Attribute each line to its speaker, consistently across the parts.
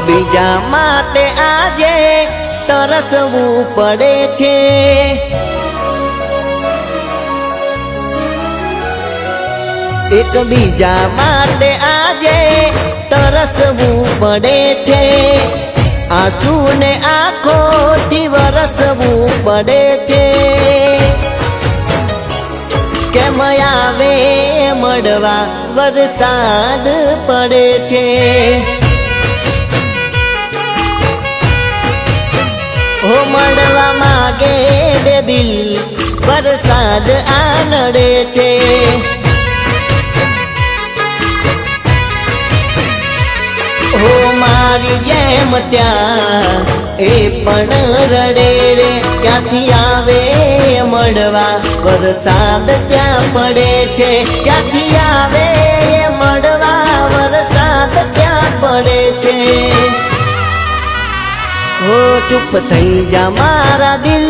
Speaker 1: બીજા માટે આજે તરસવું પડે છે। એક બીજા માટે આજે તરસવું પડે છે। આંસુને આંખોથી વરસવું પડે છે। કેમ આવે મળવા વરસાદ પડે છે। હો મળવા માગે બે દિલ વરસાદ આનડે છે। હો મારી જેમ ત્યાં એ પણ રડે રે, ક્યાંથી આવે મળવા વરસાદ ત્યાં પડે છે। ક્યાંથી આવે મળવા વરસાદ ત્યાં પડે છે। હો ચૂપ થઈ જા મારા દિલ,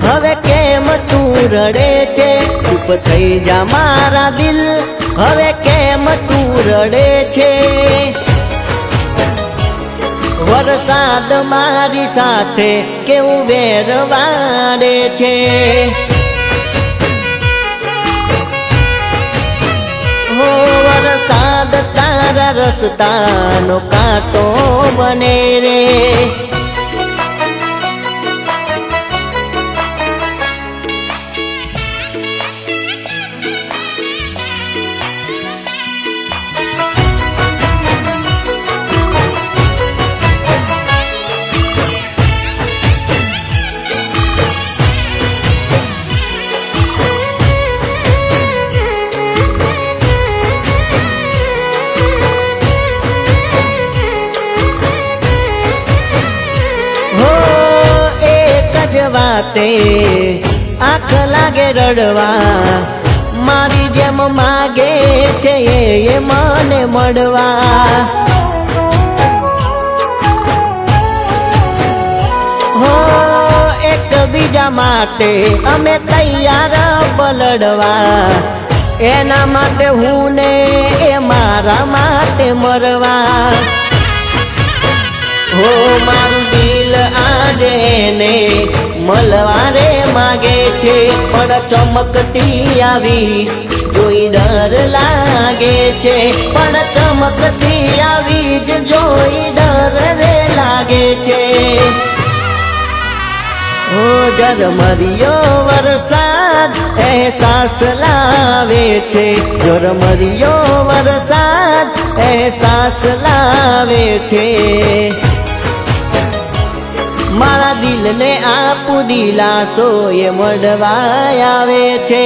Speaker 1: હવે કેમ તું રડે છે। ચૂપ થઈ જા મારા દિલ, હવે કેમ તું રડે છે। વરસાદ મારી સાથે કેવું વેરવાડે છે। હો વરસાદ તારા રસ્તાનો કાંટો બને રે। વાતે આંખ લાગે રડવા, મારી જેમ માગે છે એ મને મળવા। હો એક બીજા માટે અમે તૈયાર બલડવા, એના માટે હું ને એ મારા માટે મરવા। હો મારું દિલ આજે ને મળવારે માગે છે, પણ ચમકતી આવી જોઈ ડર લાગે છે। પણ ચમકતી આવી જ જોઈ ડર રે લાગે છે। હો ઝરમરિયો વરસાદ અહેસાસ લાવે છે। ઝરમરિયો વરસાદ અહેસાસ લાવે છે। મારા દિલને આપું દિલાસો એ મળવા આવે છે।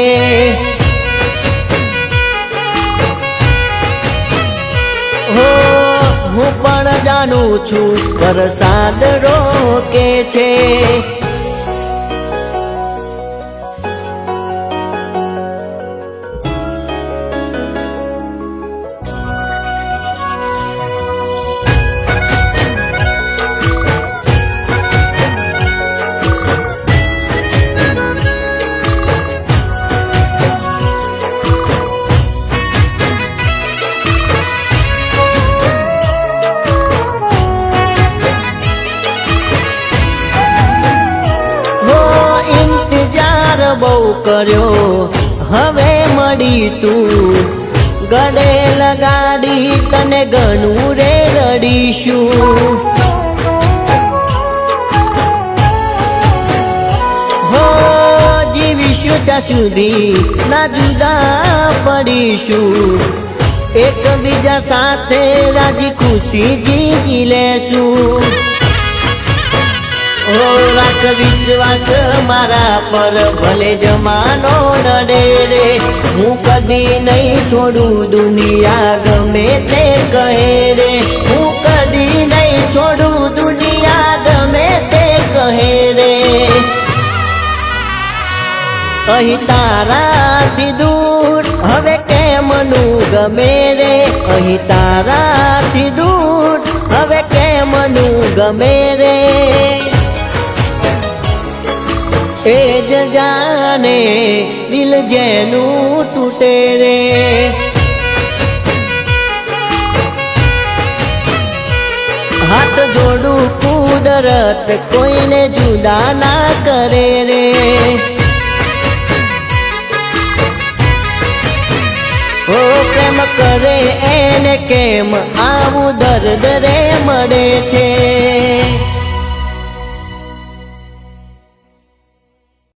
Speaker 1: હો હું પણ જાણું છું વરસાદ રોકે છે। બહુ કર્યો હવે મળી તું, ગળે લગાડી તને ઘણું રે રડીશું। હો જીવીશું ત્યાં સુધી ના જુદા પડીશું, એકબીજા સાથે રાજી ખુશી જીવી લેશું। હો રાખ વિશ્વાસ મારા પર ભલે જમાનો નડે રે, હું કદી નહીં છોડું દુનિયા ગમે તે કહે રે। હું કદી નહીં છોડું દુનિયા ગમે તે કહે રે। અહીં તારાથી દૂર હવે કેમનું ગમે રે। અહીં તારાથી દૂર હવે કેમનું ગમે રે। એ જ જાણે દિલ જેનું તૂટે રે। હાથ જોડું કુદરત કોઈને જુદા ના કરે રે. ઓ પ્રેમ કરે એને કેમ આવું દર્દ રે મળે છે.